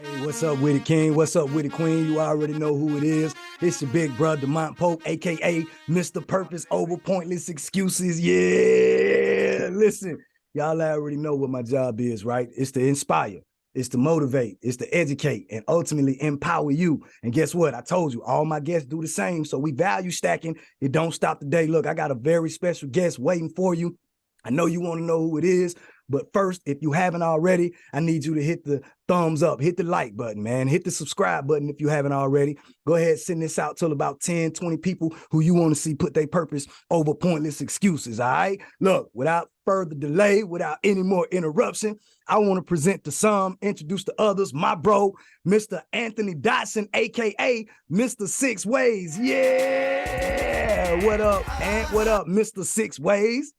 Hey, what's up with it, King? What's up with it, Queen? You already know who it is. It's your big brother, Demont Pope, a.k.a. Mr. Purpose Over Pointless Excuses. Yeah, listen, y'all already know what my job is, right? It's to inspire, it's to motivate, it's to educate, and ultimately empower you. And guess what? I told you, all my guests do the same. So we value stacking. It don't stop today. Look, I got a very special guest waiting for you. I know you want to know who it is. But first, if you haven't already, I need you to hit the thumbs up, hit the like button, man. Hit the subscribe button if you haven't already. Go ahead, send this out to about 10, 20 people who you want to see put their purpose over pointless excuses, all right? Look, without further delay, without any more interruption, I want to present to some, introduce to others, my bro, Mr. Anthony Dodson, a.k.a. Mr. Six Ways. Yeah! What up, Ant? What up, Mr. Six Ways?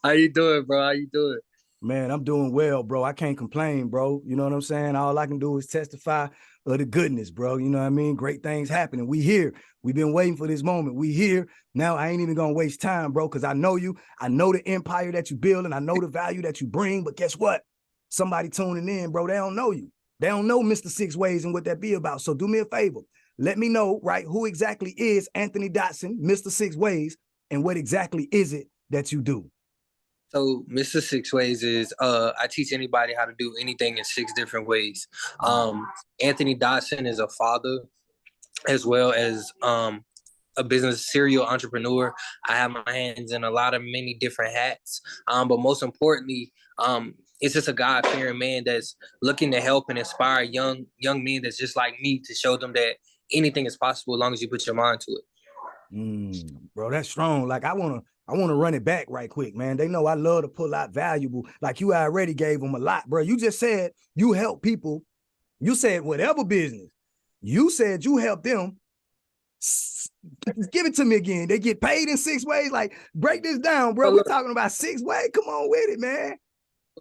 How you doing, bro? How you doing? Man, I'm doing well, bro. I can't complain, bro. You know what I'm saying? All I can do is testify of the goodness, bro. You know what I mean? Great things happening. We here. We've been waiting for this moment. We here. Now I ain't even gonna waste time, bro, because I know you. I know the empire that you build, and I know the value that you bring. But guess what? Somebody tuning in, bro, they don't know you. They don't know Mr. Six Ways and what that be about. So do me a favor. Let me know, right, who exactly is Anthony Dodson, Mr. Six Ways, and what exactly is it that you do? So, Mr. Six Ways is I teach anybody how to do anything in six different ways. Anthony Dodson is a father as well as a business serial entrepreneur. I have my hands in a lot of many different hats. But most importantly, it's just a God-fearing man that's looking to help and inspire young men that's just like me to show them that anything is possible as long as you put your mind to it. Bro, that's strong. Like I wanna run it back right quick, man. They know I love to pull out valuable. Like you already gave them a lot, bro. You just said you help people. You said whatever business. You said you help them. Give it to me again. They get paid in six ways. Like break this down, bro. We talking about six ways. Come on with it, man.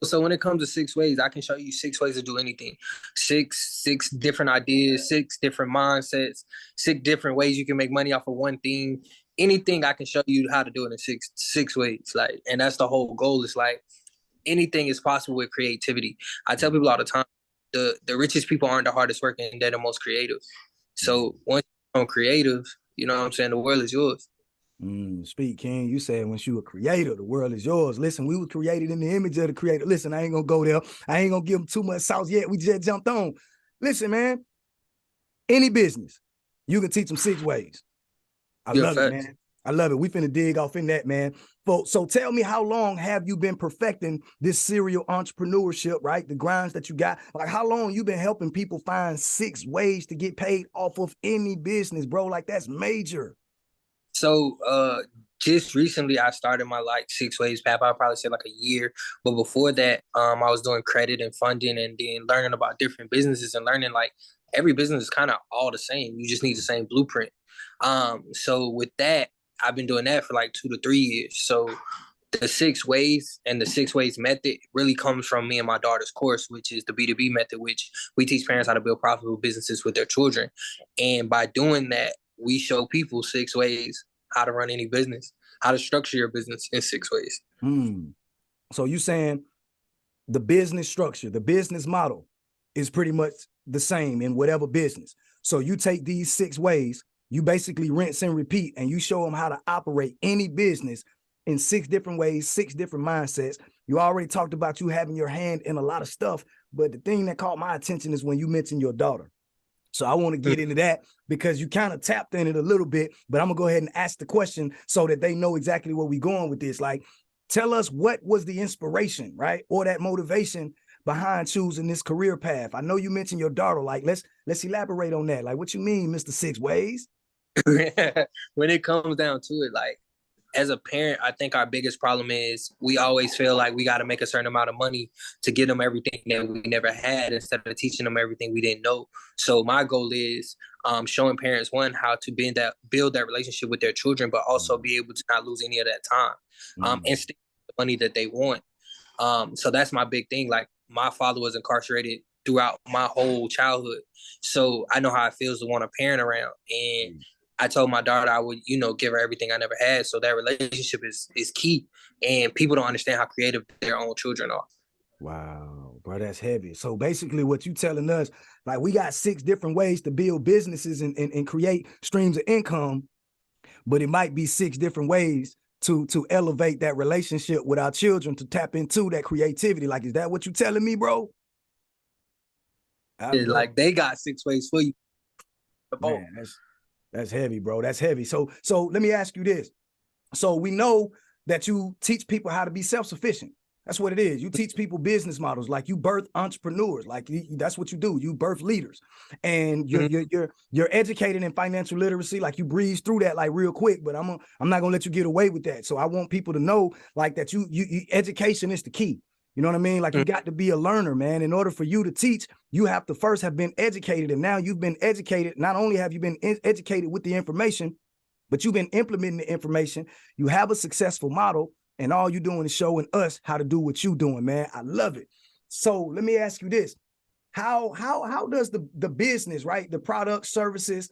So when it comes to six ways, I can show you six ways to do anything. Six different ideas, six different mindsets, six different ways you can make money off of one thing. Anything I can show you how to do it in six ways. Like, and that's the whole goal. Is like anything is possible with creativity. I tell people all the time, the richest people aren't the hardest working, they're the most creative. So once you become creative, you know what I'm saying, the world is yours. Speak, King. You said once you a creator, the world is yours. Listen, we were created in the image of the creator. Listen, I ain't gonna go there. I ain't gonna give them too much sauce yet. We just jumped on. Listen, man. Any business, you can teach them six ways. I love it, man. I love it. We finna dig off in that, man. So tell me, how long have you been perfecting this serial entrepreneurship, right? The grinds that you got. Like, how long you been helping people find six ways to get paid off of any business, bro? Like, that's major. So just recently I started my like six ways path. I'll probably say like a year. But before that, I was doing credit and funding and then learning about different businesses and learning like every business is kind of all the same. You just need the same blueprint. So with that, I've been doing that for like 2 to 3 years. So the six ways and the six ways method really comes from me and my daughter's course, which is the B2B method, which we teach parents how to build profitable businesses with their children. And by doing that, we show people six ways how to run any business, how to structure your business in six ways. So you saying the business structure, the business model is pretty much the same in whatever business. So you take these six ways, you basically rinse and repeat, and you show them how to operate any business in six different ways, six different mindsets. You already talked about you having your hand in a lot of stuff, but the thing that caught my attention is when you mentioned your daughter. So I want to get into that because you kind of tapped in it a little bit, but I'm gonna go ahead and ask the question so that they know exactly where we're going with this. Like, tell us what was the inspiration, right? Or that motivation behind choosing this career path. I know you mentioned your daughter. Like, let's elaborate on that. Like, what you mean, Mr. Six Ways? When it comes down to it, like as a parent, I think our biggest problem is we always feel like we got to make a certain amount of money to get them everything that we never had instead of teaching them everything we didn't know. So my goal is showing parents, one, how to build that relationship with their children, but also be able to not lose any of that time and stick the money that they want. So that's my big thing. Like my father was incarcerated throughout my whole childhood. So I know how it feels to want a parent around. And I told my daughter I would, give her everything I never had. So that relationship is key. And people don't understand how creative their own children are. Wow. Bro, that's heavy. So basically what you telling us, like we got 6 different ways to build businesses and create streams of income, but it might be 6 different ways to elevate that relationship with our children, to tap into that creativity. Like, is that what you telling me, bro? Like they got 6 ways for you. Man, that's heavy, bro. That's heavy. So let me ask you this. So we know that you teach people how to be self-sufficient. That's what it is. You teach people business models, like you birth entrepreneurs, like that's what you do. You birth leaders, and you're educated in financial literacy. Like you breeze through that like real quick. But I'm not gonna let you get away with that. So I want people to know like that. You education is the key. You know what I mean? Like you got to be a learner, man. In order for you to teach, you have to first have been educated, and now you've been educated. Not only have you been educated with the information, but you've been implementing the information. You have a successful model, and all you're doing is showing us how to do what you're doing, man. I love it. So let me ask you this. How does the business, right? The product, services,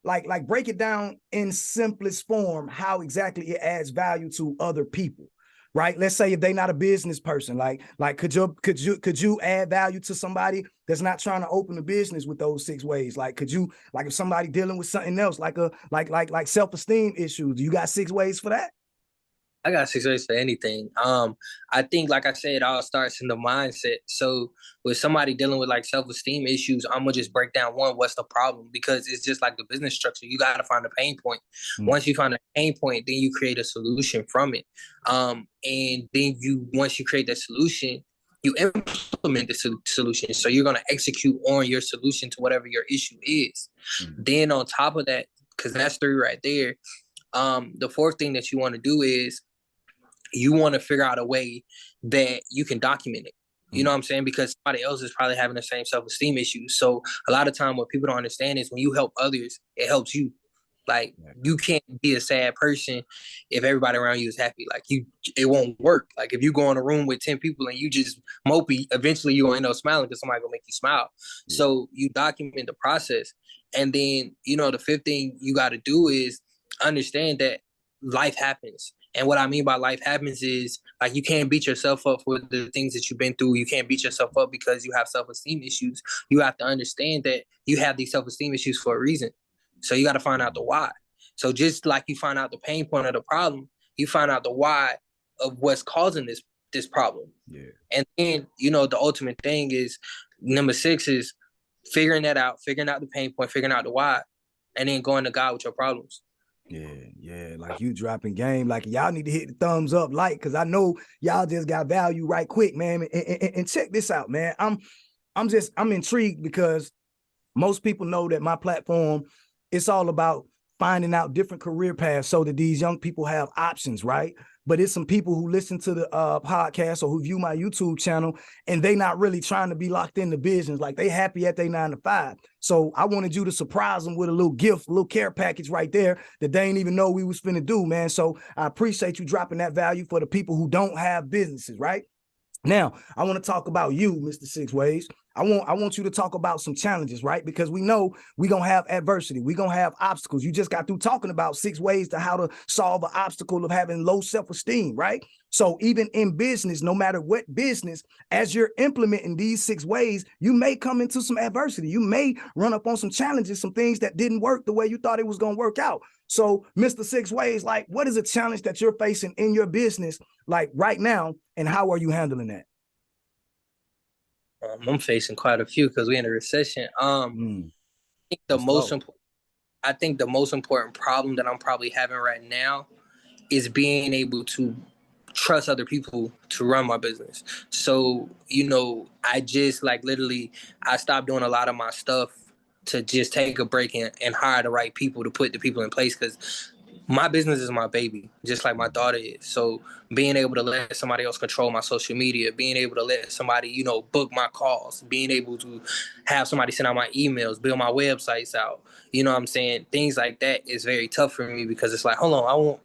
like break it down in simplest form, how exactly it adds value to other people, right? Let's say if they're not a business person, like could you add value to somebody that's not trying to open a business with those 6 ways? Like could you, like if somebody dealing with something else, like self-esteem issues, you got 6 ways for that? I got 6 ways for anything. I think, like I said, it all starts in the mindset. So with somebody dealing with like self-esteem issues, I'm gonna just break down what's the problem, because it's just like the business structure. You got to find a pain point. Once you find a pain point, then you create a solution from it. And then once you create that solution, you implement the solution. So you're gonna execute on your solution to whatever your issue is. Then on top of that, because that's 3 right there. The 4th thing that you want to do is you want to figure out a way that you can document it. You know what I'm saying? Because somebody else is probably having the same self-esteem issues. So a lot of time what people don't understand is when you help others, it helps you. Like you can't be a sad person if everybody around you is happy. Like it won't work. Like if you go in a room with 10 people and you just mopey, eventually you're gonna end up smiling because somebody gonna make you smile. So you document the process. And then, the 5th thing you got to do is understand that life happens. And what I mean by life happens is like you can't beat yourself up for the things that you've been through. You can't beat yourself up because you have self-esteem issues. You have to understand that you have these self-esteem issues for a reason. So you got to find out the why. So just like you find out the pain point of the problem, you find out the why of what's causing this problem. Yeah. And then, the ultimate thing is number 6 is figuring that out, figuring out the pain point, figuring out the why, and then going to God with your problems. Yeah. Like you dropping game. Like y'all need to hit the thumbs up, like, because I know y'all just got value right quick, man. And check this out, man. I'm intrigued because most people know that my platform, it's all about finding out different career paths so that these young people have options, right? But it's some people who listen to the podcast or who view my YouTube channel and they not really trying to be locked into business. Like they happy at their 9 to 5. So I wanted you to surprise them with a little gift, a little care package right there that they ain't even know we was finna do, man. So I appreciate you dropping that value for the people who don't have businesses, right? Now, I want to talk about you, Mr. 6 Ways. I want you to talk about some challenges, right? Because we know we're going to have adversity. We're going to have obstacles. You just got through talking about 6 ways to how to solve an obstacle of having low self-esteem, right? So even in business, no matter what business, as you're implementing these 6 ways, you may come into some adversity. You may run up on some challenges, some things that didn't work the way you thought it was going to work out. So, Mr. 6 Ways, like, what is a challenge that you're facing in your business, like right now, and how are you handling that? I'm facing quite a few because we're in a recession. I think the most important problem that I'm probably having right now is being able to trust other people to run my business. So, I just I stopped doing a lot of my stuff to just take a break and hire the right people to put the people in place, because my business is my baby, just like my daughter is. So being able to let somebody else control my social media, being able to let somebody, book my calls, being able to have somebody send out my emails, build my websites out, you know what I'm saying? Things like that is very tough for me because it's like, hold on,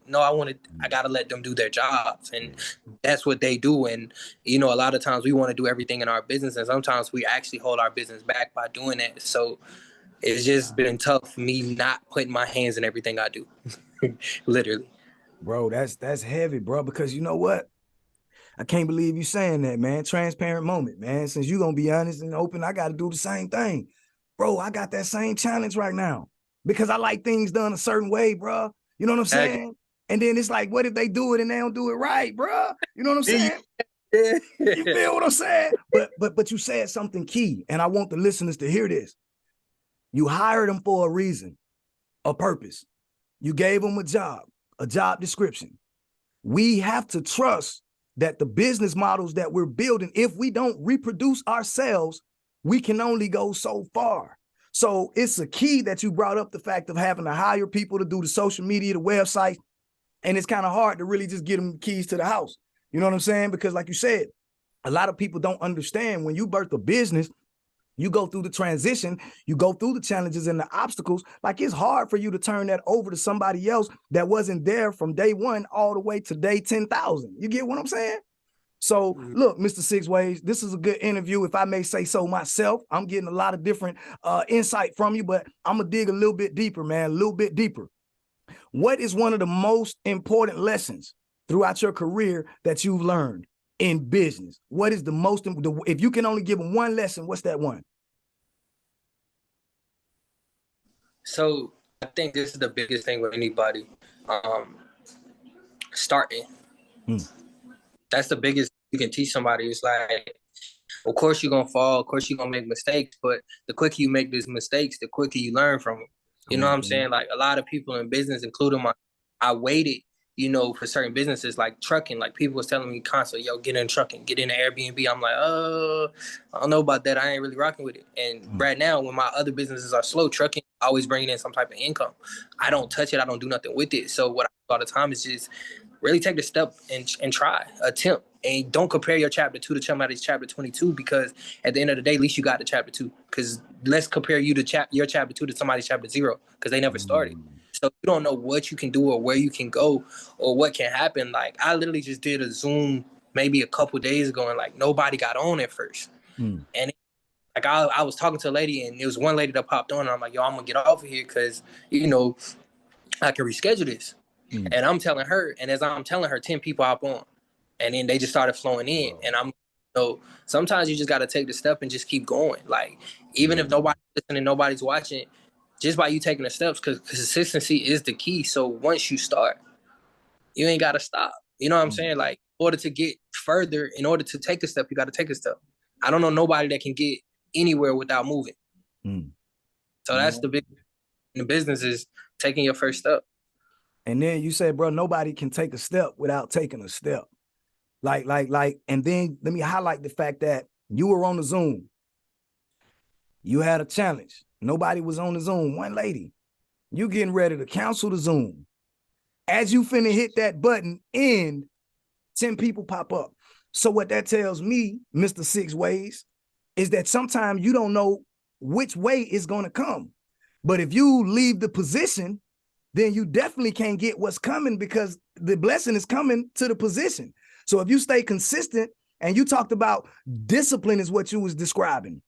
I got to let them do their jobs. And that's what they do. And, a lot of times we want to do everything in our business, and sometimes we actually hold our business back by doing that. So it's just been tough for me not putting my hands in everything I do. Literally. Bro, that's heavy, bro, because you know what? I can't believe you saying that, man. Transparent moment, man. Since you gonna be honest and open, I got to do the same thing. Bro, I got that same challenge right now because I like things done a certain way, bro. You know what I'm saying? And then it's like, what if they do it and they don't do it right, bro? You know what I'm saying? You feel what I'm saying? But you said something key, and I want the listeners to hear this. You hired them for a reason, a purpose. You gave them a job description. We have to trust that the business models that we're building, if we don't reproduce ourselves, we can only go so far. So it's a key that you brought up, the fact of having to hire people to do the social media, the website, and it's kind of hard to really just get them keys to the house. You know what I'm saying? Because like you said, a lot of people don't understand when you birth a business, you go through the transition, you go through the challenges and the obstacles. Like it's hard for you to turn that over to somebody else that wasn't there from day one all the way to day 10,000. You get what I'm saying? So look, Mr. Six Ways, this is a good interview, if I may say so myself. I'm getting a lot of different insight from you, but I'm going to dig a little bit deeper, man, a little bit deeper. What is one of the most important lessons throughout your career that you've learned in business? What is the most, if you can only give them one lesson, what's that one? So I think this is the biggest thing with anybody. Starting. That's the biggest you can teach somebody. It's like, of course you're gonna fall, of course you're gonna make mistakes, but the quicker you make these mistakes, the quicker you learn from them. You know what I'm saying? Like a lot of people in business, including I waited, for certain businesses like trucking. Like people was telling me constantly, yo, get in trucking, get in the Airbnb. I'm like, I don't know about that. I ain't really rocking with it. And right now, when my other businesses are slow, trucking always bringing in some type of income. I don't touch it. I don't do nothing with it. So what I do all the time is just really take the step and try, attempt. And don't compare your chapter 2 to somebody's chapter 22, because at the end of the day, at least you got the chapter 2. Because let's compare you to your chapter 2 to somebody's chapter 0, because they never started. So you don't know what you can do or where you can go or what can happen. Like I literally just did a Zoom maybe a couple days ago, and like nobody got on at first. And like I was talking to a lady, and it was one lady that popped on, and I'm like, yo, I'm gonna get off of here because I can reschedule this. And I'm telling her, and as I'm telling her, 10 people hop on, and then they just started flowing in. And sometimes you just got to take the step and just keep going. Like, even if nobody's listening, nobody's watching, just by you taking the steps, because consistency is the key. So once you start, you ain't got to stop. You know what I'm saying? Like, in order to get further, in order to take a step, you got to take a step. I don't know nobody that can get anywhere without moving. So that's the big in the business, is taking your first step. And then you say, bro, nobody can take a step without taking a step. Like, and then let me highlight the fact that you were on the Zoom. You had a challenge. Nobody was on the Zoom. One lady. You getting ready to cancel the Zoom. As you finna hit that button, 10 people pop up. So what that tells me, Mr. Six Ways, is that sometimes you don't know which way it's gonna come. But if you leave the position, then you definitely can't get what's coming, because the blessing is coming to the position. So if you stay consistent, and you talked about discipline is what you was describing.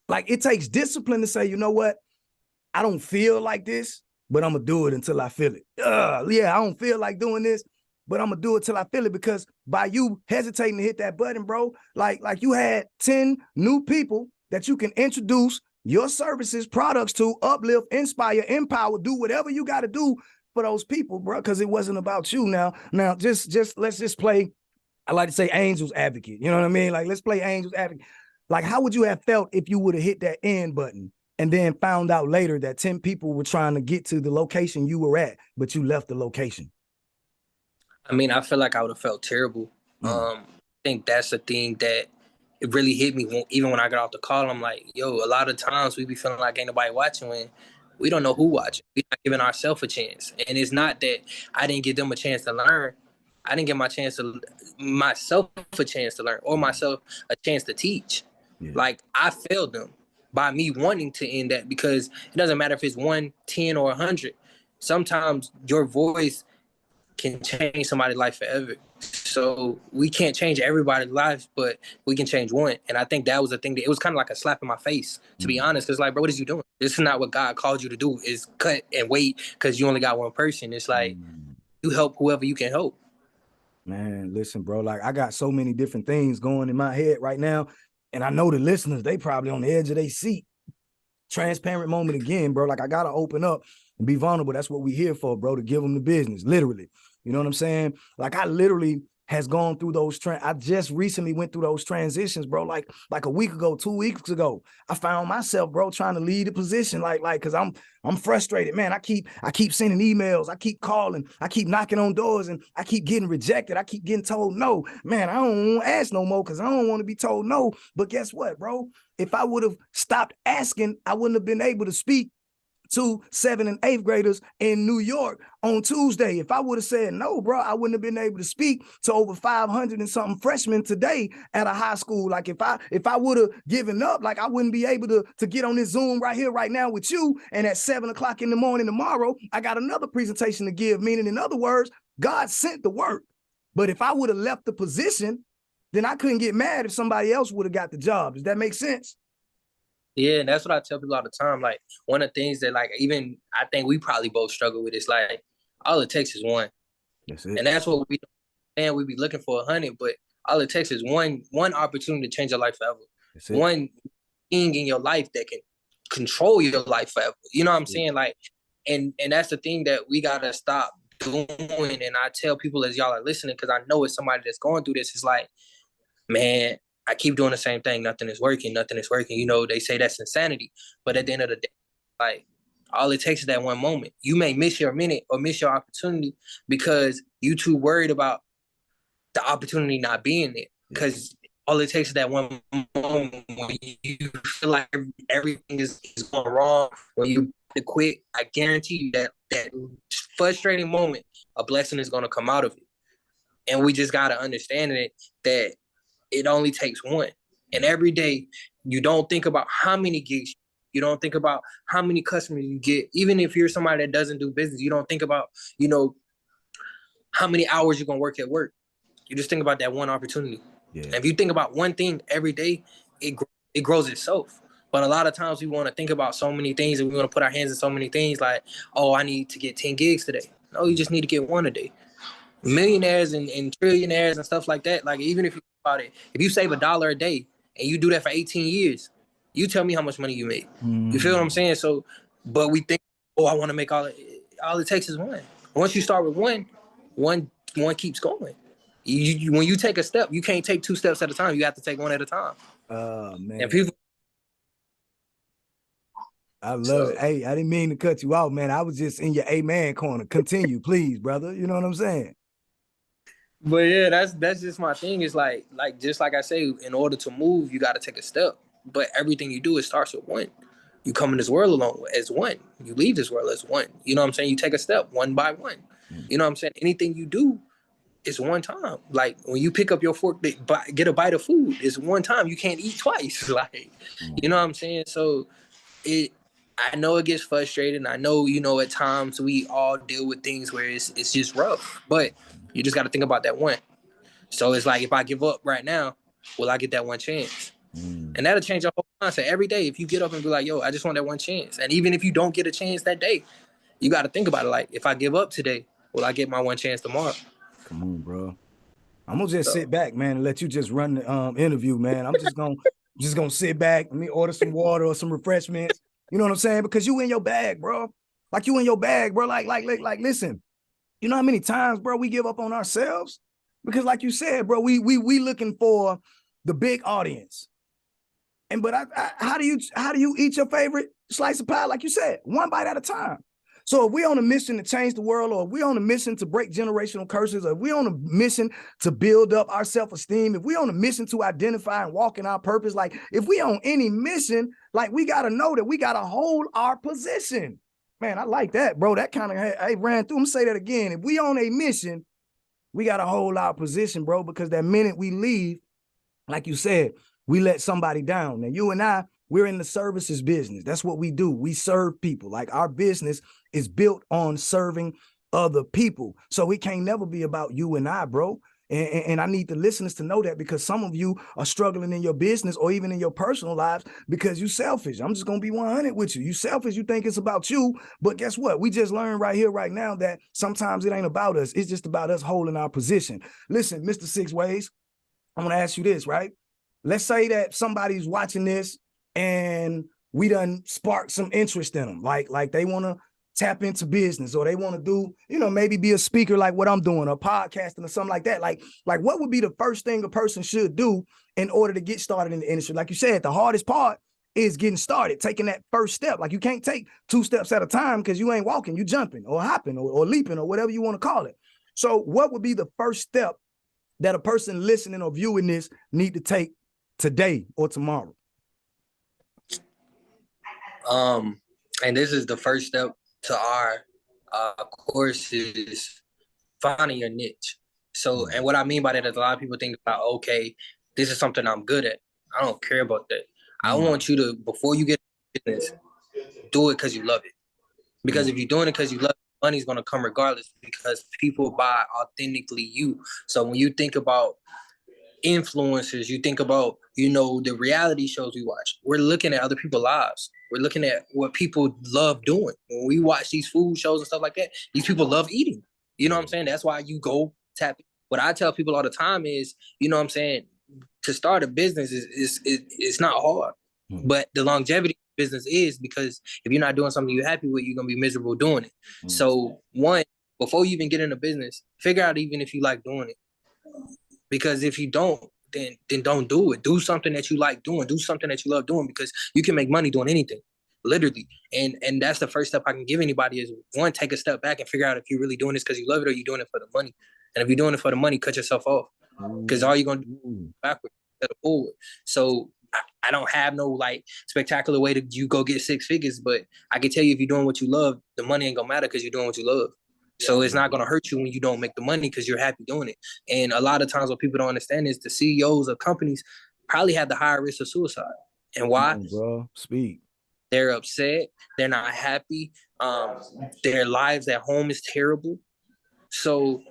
Like it takes discipline to say, you know what? I don't feel like this, but I'm gonna do it until I feel it. I don't feel like doing this, but I'm gonna do it till I feel it, because by you hesitating to hit that button, bro, like you had 10 new people that you can introduce your services, products to, uplift, inspire, empower, do whatever you got to do for those people, bro, because it wasn't about you. Now, just let's just play, I like to say angel's advocate. You know what I mean? Like, let's play angel's advocate. Like, how would you have felt if you would have hit that end button and then found out later that 10 people were trying to get to the location you were at, but you left the location? I mean, I feel like I would have felt terrible. I think that's the thing that it really hit me even when I got off the call. I'm like, yo, a lot of times we be feeling like ain't nobody watching when we don't know who watching. We're not giving ourselves a chance. And it's not that I didn't give them a chance to learn. I didn't give myself a chance to learn, or myself a chance to teach. Like I failed them by me wanting to end that, because it doesn't matter if it's 1, 10, or 100. Sometimes your voice can change somebody's life forever. So we can't change everybody's lives, but we can change one. And I think that was the thing that it was kind of like a slap in my face, to be honest. Because like, bro, what is you doing? This is not what God called you to do, is cut and wait because you only got one person. It's like you help whoever you can help. Man, listen, bro, like I got so many different things going in my head right now. And I know the listeners, they probably on the edge of their seat. Transparent moment again, bro. Like I gotta open up and be vulnerable. That's what we here for, bro, to give them the business, literally. You know what I'm saying? Like I literally has gone through those I just recently went through those transitions, bro. Like a week ago, 2 weeks ago, I found myself, bro, trying to lead a position, because I'm frustrated, man. I keep sending emails, I keep calling, I keep knocking on doors, and I keep getting rejected. I keep getting told no, man. I don't want to ask no more because I don't want to be told no. But guess what, bro? If I would have stopped asking, I wouldn't have been able to speak to 7th and 8th graders in New York on Tuesday. If I would have said no, bro, I wouldn't have been able to speak to over 500 and something freshmen today at a high school. Like if I would have given up, like I wouldn't be able to get on this Zoom right here, right now with you. And at 7 o'clock in the morning tomorrow, I got another presentation to give. Meaning, in other words, God sent the work. But if I would have left the position, then I couldn't get mad if somebody else would have got the job. Does that make sense? Yeah, and that's what I tell people all the time. Like, one of the things that, like, even I think we probably both struggle with is, like, all it takes is one. That's it. And that's what we be looking for 100, but all it takes is one opportunity to change your life forever. One thing in your life that can control your life forever. You know what I'm saying? Like, and that's the thing that we gotta stop doing. And I tell people as y'all are listening, because I know it's somebody that's going through this, is like, man, I keep doing the same thing. Nothing is working. You know, they say that's insanity. But at the end of the day, like, all it takes is that one moment. You may miss your minute or miss your opportunity because you too worried about the opportunity not being there. Because all it takes is that one moment when you feel like everything is going wrong, when you quit. I guarantee you that frustrating moment, a blessing is going to come out of it. And we just got to understand it, that it only takes one. And every day, you don't think about how many gigs, you don't think about how many customers you get. Even if you're somebody that doesn't do business, you don't think about, you know, how many hours you're going to work at work. You just think about that one opportunity. Yeah. And if you think about one thing every day, it grows itself. But a lot of times we want to think about so many things, and we want to put our hands in so many things, like, oh, I need to get 10 gigs today. No, you just need to get one a day. Millionaires and trillionaires and stuff like that. Like, even if you think about it, if you save $1 a day and you do that for 18 years, you tell me how much money you make. You feel what I'm saying? So, but we think, oh, I want to make all it takes is one. Once you start with one keeps going. When you take a step, you can't take 2 steps at a time. You have to take one at a time. Man. And people, I love it. Hey, I didn't mean to cut you off, man. I was just in your amen corner. Continue, please, brother. You know what I'm saying? But yeah, that's just my thing. Is like just like I say, in order to move, you got to take a step. But everything you do, it starts with one. You come in this world alone as one. You leave this world as one. You know what I'm saying? You take a step one by one. You know what I'm saying? Anything you do is one time. Like, when you pick up your fork to get a bite of food, it's one time. You can't eat twice. Like, you know what I'm saying? So I know it gets frustrating. I know, you know, at times we all deal with things where it's just rough. But you just got to think about that one. So it's like, if I give up right now, will I get that one chance? And that'll change your whole mindset. Every day, if you get up and be like, yo, I just want that one chance. And even if you don't get a chance that day, you got to think about it. Like, if I give up today, will I get my one chance tomorrow? Come on, bro. I'm gonna just sit back, man, and let you just run the interview, man. I'm just gonna sit back. Let me order some water or some refreshments. You know what I'm saying? Because you in your bag, bro. Like, you in your bag, bro. Like, listen. You know how many times, bro, we give up on ourselves? Because, like you said, bro, we looking for the big audience. And but how do you eat your favorite slice of pie? Like you said, one bite at a time. So if we're on a mission to change the world, or if we're on a mission to break generational curses, or if we're on a mission to build up our self-esteem, if we're on a mission to identify and walk in our purpose, like, if we on any mission, like, we got to know that we got to hold our position. Man, I like that, bro. That kind of, I ran through. I'm gonna say that again. If we on a mission, we got to hold our position, bro, because that minute we leave, like you said, we let somebody down. Now, you and I, we're in the services business. That's what we do. We serve people. Like, our business is built on serving other people. So it can't never be about you and I, bro. And I need the listeners to know that, because some of you are struggling in your business or even in your personal lives because you selfish. I'm just going to be 100 with you. You selfish. You think it's about you. But guess what? We just learned right here, right now, that sometimes it ain't about us. It's just about us holding our position. Listen, Mr. Six Ways, I'm going to ask you this, right? Let's say that somebody's watching this and we done sparked some interest in them. Like they want to tap into business, or they want to do, maybe be a speaker like what I'm doing, or podcasting or something like that. Like what would be the first thing a person should do in order to get started in the industry? Like you said, the hardest part is getting started, taking that first step. Like you can't take 2 steps at a time because you ain't walking, you jumping or hopping or leaping or whatever you want to call it. So what would be the first step that a person listening or viewing this need to take today or tomorrow? And this is the first step to our course, is finding your niche. So, and what I mean by that is, a lot of people think about, okay, this is something I'm good at. I don't care about that. I want you to, before you get into business, do it because you love it. Because if you're doing it because you love it, money's going to come regardless, because people buy authentically you. So when you think about influencers, you think about, the reality shows we watch. We're looking at other people's lives. We're looking at what people love doing. When we watch these food shows and stuff like that, these people love eating. You know what I'm saying? That's why you go tap. What I tell people all the time is, to start a business it's not hard, but the longevity of business is, because if you're not doing something you're happy with, you're going to be miserable doing it. So one, before you even get into business, figure out even if you like doing it. Because if you don't, then don't do it. Do something that you like doing. Do something that you love doing, because you can make money doing anything, literally. And that's the first step I can give anybody is, one, take a step back and figure out if you're really doing this because you love it, or you're doing it for the money. And if you're doing it for the money, cut yourself off, because all you're going to do is backwards instead of forward. So I don't have no spectacular way to you go get 6 figures, but I can tell you, if you're doing what you love, the money ain't gonna matter because you're doing what you love. So it's not going to hurt you when you don't make the money, because you're happy doing it. And a lot of times what people don't understand is the CEOs of companies probably have the higher risk of suicide. And why? Bro, speak. They're upset. They're not happy. Their lives at home is terrible. So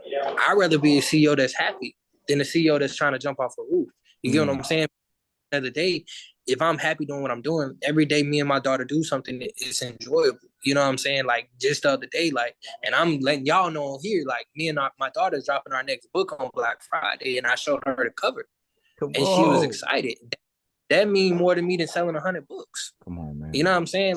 I'd rather be a CEO that's happy than a CEO that's trying to jump off a roof. You get what I'm saying? At the end of the day, if I'm happy doing what I'm doing, every day me and my daughter do something that is enjoyable. You know what I'm saying? Like just the other day, and I'm letting y'all know on here, me and my daughter's dropping our next book on Black Friday, and I showed her the cover. And she was excited. That means more to me than selling 100 books. Come on, man. You know what I'm saying?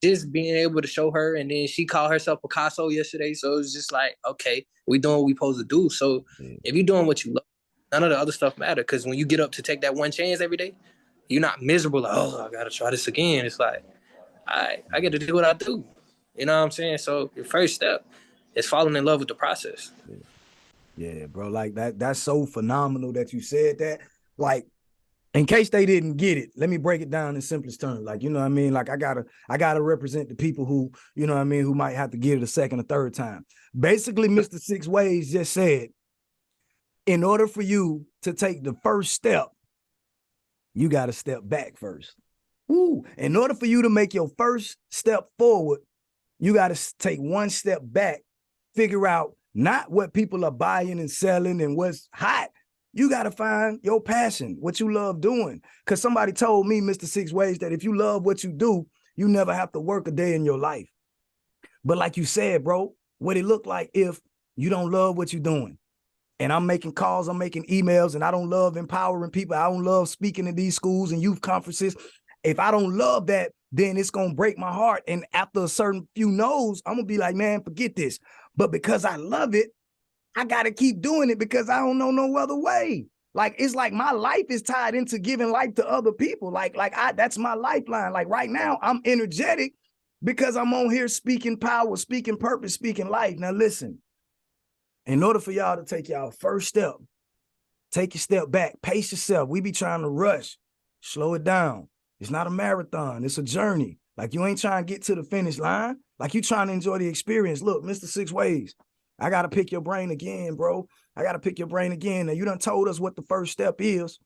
Just being able to show her, and then she called herself Picasso yesterday. So it was just like, okay, we doing what we supposed to do. So if you're doing what you love, none of the other stuff matter. Because when you get up to take that one chance every day, you're not miserable. Like, oh, I got to try this again. It's like, I get to do what I do. You know what I'm saying? So your first step is falling in love with the process. Yeah, bro. Like that's so phenomenal that you said that. Like, in case they didn't get it, let me break it down in simplest terms. Like, you know what I mean? Like I gotta represent the people who, you know what I mean, who might have to get it a second or third time. Basically, Mr. Six Ways just said, in order for you to take the first step, you got to step back first. Ooh. In order for you to make your first step forward, you got to take one step back, figure out not what people are buying and selling and what's hot. You got to find your passion, what you love doing. Because somebody told me, Mr. Six Ways, that if you love what you do, you never have to work a day in your life. But like you said, bro, what it look like if you don't love what you're doing. And I'm making calls, I'm making emails, and I don't love empowering people. I don't love speaking in these schools and youth conferences. If I don't love that, then it's going to break my heart. And after a certain few no's, I'm going to be like, man, forget this. But because I love it, I got to keep doing it because I don't know no other way. Like, it's like my life is tied into giving life to other people. That's my lifeline. Like right now, I'm energetic because I'm on here speaking power, speaking purpose, speaking life. Now, listen. In order for y'all to take y'all first step, take a step back, pace yourself. We be trying to rush, slow it down. It's not a marathon, it's a journey. Like you ain't trying to get to the finish line. Like you trying to enjoy the experience. Look, Mr. Six Ways, I got to pick your brain again, bro. I got to pick your brain again. Now you done told us what the first step is.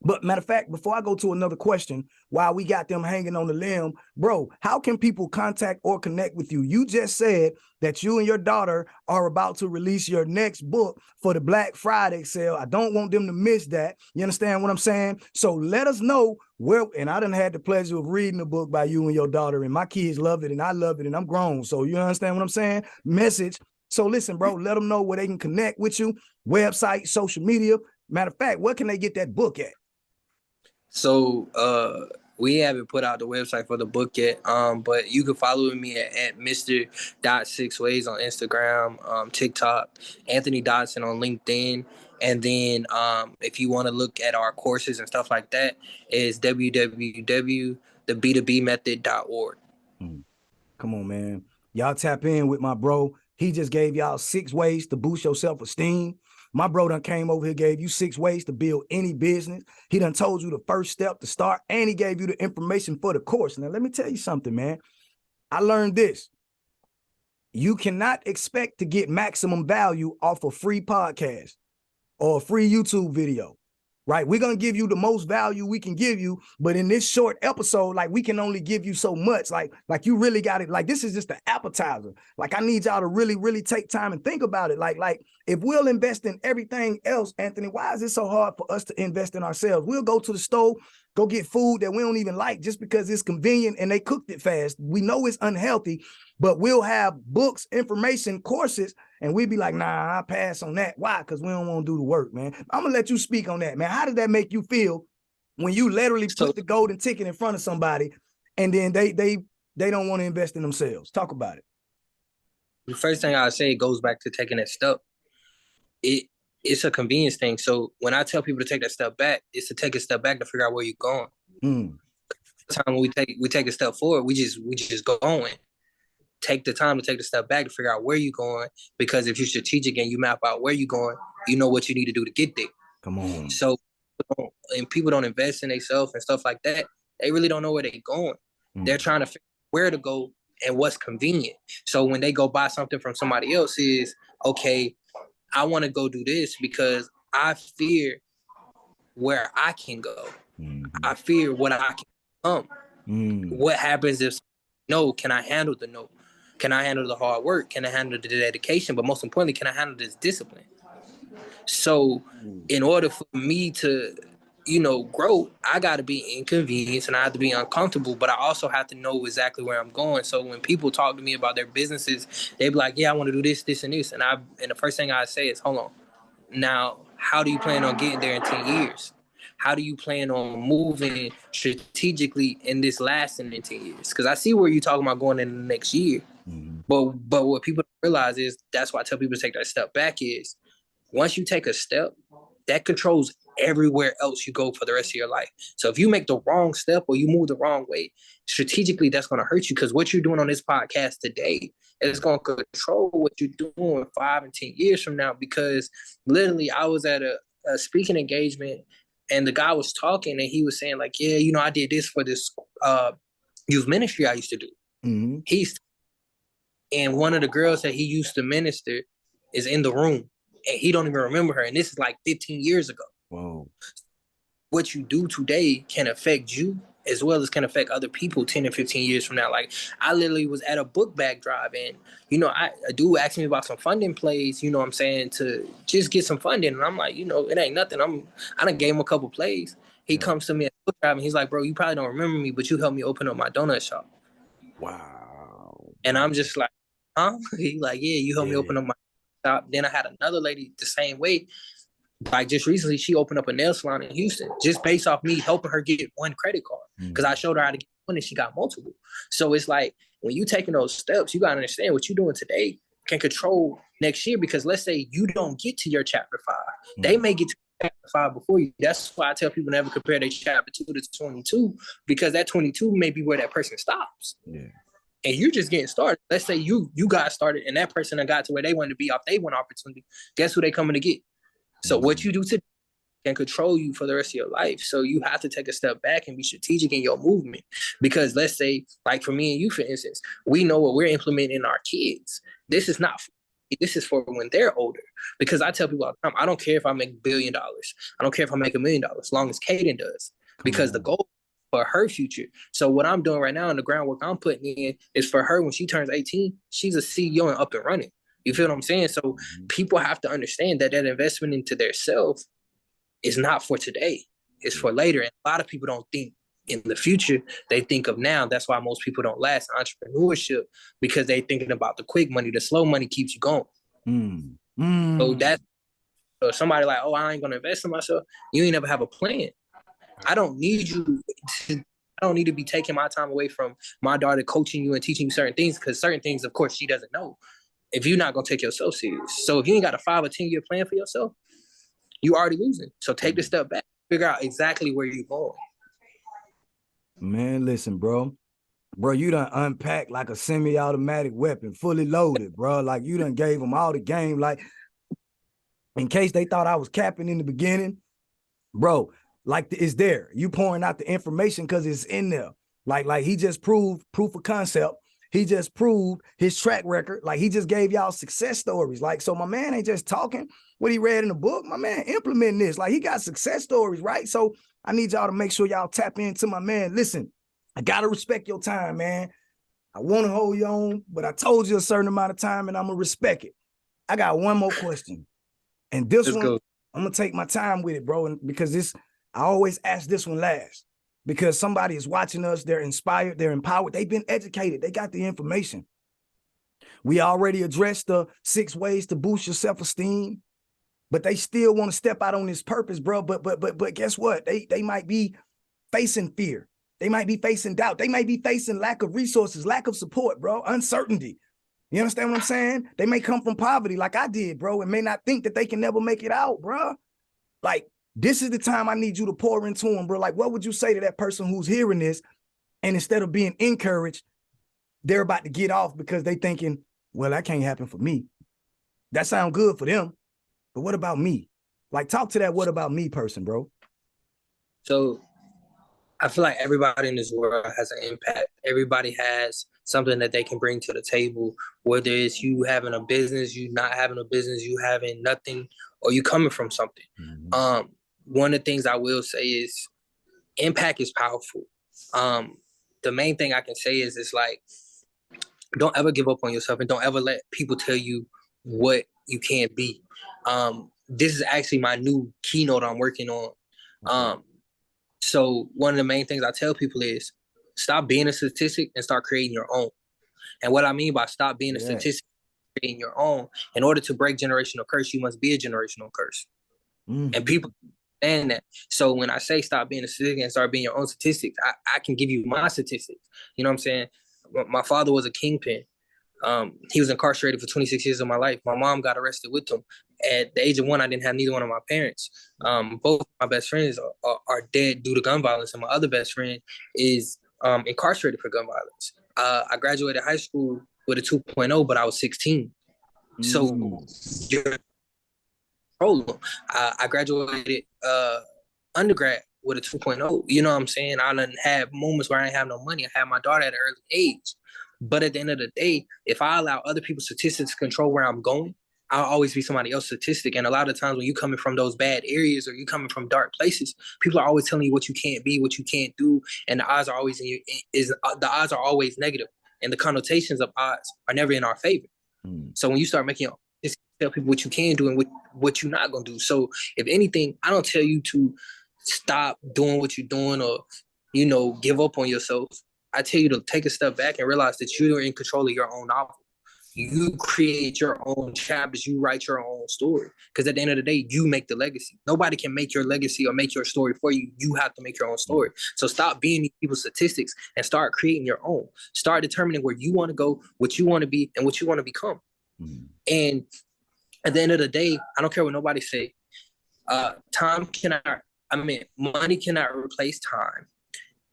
But matter of fact, before I go to another question, while we got them hanging on the limb, bro, how can people contact or connect with you? You just said that you and your daughter are about to release your next book for the Black Friday sale. I don't want them to miss that. You understand what I'm saying? So let us know where, and I done had the pleasure of reading the book by you and your daughter, and my kids love it, and I love it, and I'm grown. So you understand what I'm saying? Message. So listen, bro, let them know where they can connect with you, website, social media. Matter of fact, where can they get that book at? So we haven't put out the website for the book yet, but you can follow me at Mr. Dot 6 Ways on Instagram, TikTok, Anthony Dodson on LinkedIn. And then if you want to look at our courses and stuff like that, is www.theb2bmethod.org. Come on, man. Y'all tap in with my bro. He just gave y'all 6 ways to boost your self-esteem. My bro done came over here, gave you 6 ways to build any business. He done told you the first step to start, and he gave you the information for the course. Now, let me tell you something, man. I learned this. You cannot expect to get maximum value off a free podcast or a free YouTube video, right? We're going to give you the most value we can give you, but in this short episode, like, we can only give you so much. Like you really got it. Like, this is just the appetizer. Like, I need y'all to really, really take time and think about it. Like if we'll invest in everything else, Anthony, why is it so hard for us to invest in ourselves? We'll go to the store, go get food that we don't even like just because it's convenient and they cooked it fast. We know it's unhealthy, but we'll have books, information, courses, and we'd be like, nah, I pass on that. Why? Because we don't want to do the work, man. I'm going to let you speak on that, man. How does that make you feel when you literally put the golden ticket in front of somebody and then they don't want to invest in themselves? Talk about it. The first thing I say goes back to taking that step. It's a convenience thing. So when I tell people to take that step back, it's to take a step back to figure out where you're going. The time when we take a step forward, we just go on. Take the time to take the step back to figure out where you're going, because if you're strategic and you map out where you're going, you know what you need to do to get there. Come on. So, and people don't invest in themselves and stuff like that. They really don't know where they're going. They're trying to figure out where to go and what's convenient. So when they go buy something from somebody else, is okay, I want to go do this because I fear where I can go. I fear what I can become. What happens if no? Can I handle the no? Can I handle the hard work? Can I handle the dedication? But most importantly, can I handle this discipline? So in order for me to, grow, I got to be inconvenienced and I have to be uncomfortable, but I also have to know exactly where I'm going. So when people talk to me about their businesses, they be like, yeah, I want to do this, this, and this. And the first thing I say is, hold on. Now, how do you plan on getting there in 10 years? How do you plan on moving strategically in this lasting in 10 years? Because I see where you're talking about going in the next year. But what people don't realize is, that's why I tell people to take that step back, is once you take a step, that controls everywhere else you go for the rest of your life. So if you make the wrong step or you move the wrong way, strategically, that's going to hurt you, because what you're doing on this podcast today is going to control what you're doing 5 and 10 years from now. Because literally, I was at a speaking engagement and the guy was talking and he was saying like, yeah, I did this for this youth ministry I used to do. And one of the girls that he used to minister is in the room and he don't even remember her. And this is like 15 years ago. Whoa. What you do today can affect you as well as can affect other people 10 and 15 years from now. Like, I literally was at a book bag drive and, a dude asked me about some funding plays, what I'm saying, to just get some funding. And I'm like, it ain't nothing. I done gave him a couple plays. He comes to me at the book drive and he's like, bro, you probably don't remember me, but you helped me open up my donut shop. Wow. And I'm just like, huh? He like, yeah, you helped me open up my shop. Then I had another lady the same way. Like, just recently, she opened up a nail salon in Houston just based off me helping her get one credit card, because I showed her how to get one and she got multiple. So it's like, when you taking those steps, you got to understand what you're doing today can control next year. Because let's say you don't get to your chapter 5. They may get to chapter 5 before you. That's why I tell people never compare their chapter 2 to 22, because that 22 may be where that person stops. Yeah. And you're just getting started. Let's say you got started and that person got to where they wanted to be off they one opportunity. Guess who they coming to get? So what you do today can control you for the rest of your life. So you have to take a step back and be strategic in your movement. Because let's say, like for me and you, for instance, we know what we're implementing in our kids. This is not, this is for when they're older. Because I tell people all the time, I don't care if I make $1 billion. I don't care if I make $1 million, as long as Kaden does. Because the goal for her future. So what I'm doing right now and the groundwork I'm putting in is for her when she turns 18, she's a CEO and up and running. You feel what I'm saying? So people have to understand that investment into their self is not for today. It's for later. And a lot of people don't think in the future. They think of now. That's why most people don't last in entrepreneurship, because they're thinking about the quick money. The slow money keeps you going. So that's somebody like, oh, I ain't going to invest in myself. You ain't never have a plan. I don't need to be taking my time away from my daughter coaching you and teaching you certain things, because certain things, of course, she doesn't know if you're not going to take yourself serious. So if you ain't got a 5 or 10 year plan for yourself, you already losing. So take the step back, figure out exactly where you're going. Man, listen, bro, you done unpacked like a semi-automatic weapon, fully loaded, bro. Like you done gave them all the game. Like in case they thought I was capping in the beginning, bro, like it's there. You pouring out the information because it's in there. Like he just proved proof of concept. He just proved his track record. Like he just gave y'all success stories. Like, so my man ain't just talking what he read in the book. My man implementing this. Like he got success stories, right? So I need y'all to make sure y'all tap into my man. Listen, I gotta respect your time, man. I want to hold you on, but I told you a certain amount of time and I'm gonna respect it. I got one more question. And this one, I'm gonna take my time with it, bro. And because I always ask this one last. Because somebody is watching us, they're inspired, they're empowered, they've been educated, they got the information. We already addressed the 6 ways to boost your self-esteem, but they still want to step out on this purpose, bro. But guess what? They might be facing fear. They might be facing doubt. They might be facing lack of resources, lack of support, bro, uncertainty. You understand what I'm saying? They may come from poverty like I did, bro, and may not think that they can never make it out, bro. Like, this is the time I need you to pour into them, bro. Like, what would you say to that person who's hearing this, and instead of being encouraged, they're about to get off because they thinking, well, that can't happen for me. That sounds good for them, but what about me? Like, talk to that what about me person, bro. So I feel like everybody in this world has an impact. Everybody has something that they can bring to the table, whether it's you having a business, you not having a business, you having nothing, or you coming from something. One of the things I will say is impact is powerful. The main thing I can say is it's like, don't ever give up on yourself and don't ever let people tell you what you can't be. This is actually my new keynote I'm working on. So one of the main things I tell people is stop being a statistic and start creating your own. And what I mean by stop being a statistic, creating your own, in order to break generational curse, you must be a generational curse. And people understand that. So when I say stop being a statistic and start being your own statistics, I can give you my statistics. You know what I'm saying? My father was a kingpin. He was incarcerated for 26 years of my life. My mom got arrested with him. At the age of 1, I didn't have neither one of my parents. Both my best friends are dead due to gun violence, and my other best friend is incarcerated for gun violence. I graduated high school with a 2.0, but I was 16. So you're problem. I graduated undergrad with a 2.0. You know what I'm saying? I done had moments where I didn't have no money. I had my daughter at an early age. But at the end of the day, if I allow other people's statistics to control where I'm going, I'll always be somebody else's statistic. And a lot of times when you coming from those bad areas or you coming from dark places, people are always telling you what you can't be, what you can't do, and the odds are always the odds are always negative, and the connotations of odds are never in our favor. So when you start making tell people what you can do and what you're not gonna do. So if anything, I don't tell you to stop doing what you're doing or give up on yourself. I tell you to take a step back and realize that you're in control of your own novel. You create your own chapters. You write your own story. Because at the end of the day, you make the legacy. Nobody can make your legacy or make your story for you. You have to make your own story. So stop being these people's statistics and start creating your own. Start determining where you want to go, what you want to be, and what you want to become. And at the end of the day, I don't care what nobody say. Money cannot replace time.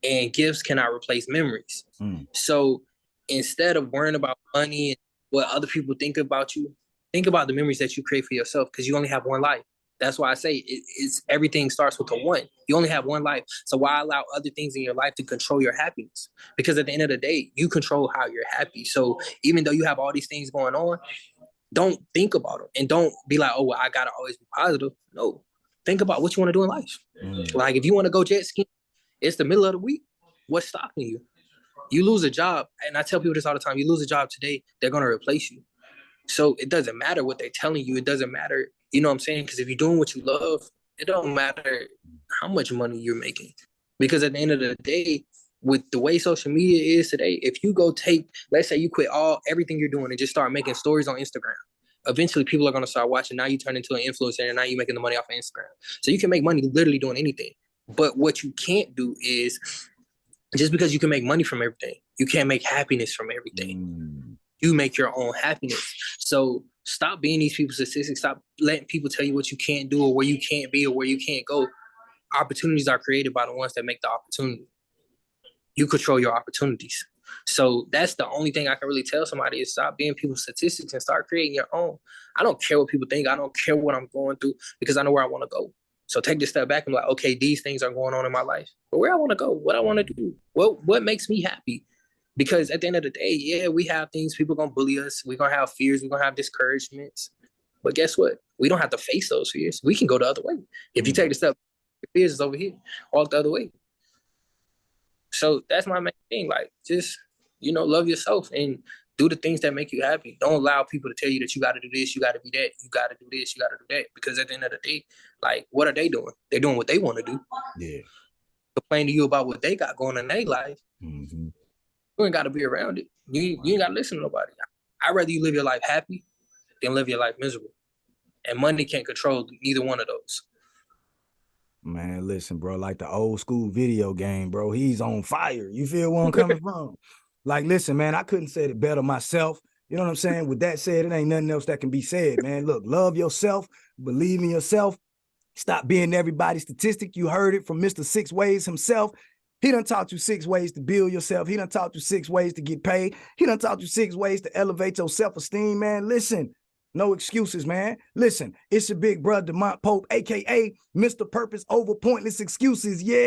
And gifts cannot replace memories. So instead of worrying about money and what other people think about you, think about the memories that you create for yourself, because you only have one life. That's why I say it's everything starts with a one. You only have one life. So why allow other things in your life to control your happiness? Because at the end of the day, you control how you're happy. So even though you have all these things going on, don't think about them and don't be like, oh, well, I gotta always be positive. No, think about what you want to do in life. Like if you want to go jet skiing, it's the middle of the week. What's stopping you? You lose a job, and I tell people this all the time. You lose a job today, they're gonna replace you. So it doesn't matter what they're telling you. It doesn't matter, you know what I'm saying? Because if you're doing what you love, it don't matter how much money you're making. Because at the end of the day, with the way social media is today, if you go take, let's say you quit everything you're doing and just start making stories on Instagram, eventually people are going to start watching. Now you turn into an influencer and now you're making the money off of Instagram. So you can make money literally doing anything. But what you can't do is, just because you can make money from everything, you can't make happiness from everything. You make your own happiness. So stop being these people's statistics. Stop letting people tell you what you can't do or where you can't be or where you can't go. Opportunities are created by the ones that make the opportunity. You control your opportunities. So that's the only thing I can really tell somebody is stop being people's statistics and start creating your own. I don't care what people think. I don't care what I'm going through because I know where I want to go. So take this step back and be like, okay, these things are going on in my life, but where I want to go, what I want to do, what makes me happy? Because at the end of the day, yeah, we have things, people going to bully us. We're going to have fears. We're going to have discouragements. But guess what? We don't have to face those fears. We can go the other way. If you take the step, your fears is over here, walk the other way. So that's my main thing. Like, just, love yourself and do the things that make you happy. Don't allow people to tell you that you got to do this, you got to be that, you got to do this, you got to do that. Because at the end of the day, like, what are they doing? They're doing what they want to do. Yeah. Complain to you about what they got going in their life. Mm-hmm. You ain't got to be around it. You ain't got to listen to nobody. I'd rather you live your life happy than live your life miserable. And money can't control neither one of those. Man, listen, bro, like the old school video game, bro, he's on fire. You feel where I'm coming from? Like, listen, man, I couldn't say it better myself. You know what I'm saying? With that said, it ain't nothing else that can be said, man. Look, love yourself, believe in yourself. Stop being everybody's statistic. You heard it from Mr. Six Ways himself. He done taught you 6 ways to build yourself. He done taught you 6 ways to get paid. He done taught you 6 ways to elevate your self-esteem, man. Listen, no excuses, man. Listen, it's your big brother, Demont Pope, a.k.a. Mr. Purpose Over Pointless Excuses. Yeah,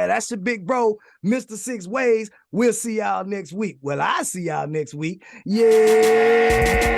that's your big bro, Mr. 6 Ways. We'll see y'all next week. Well, I see y'all next week. Yeah.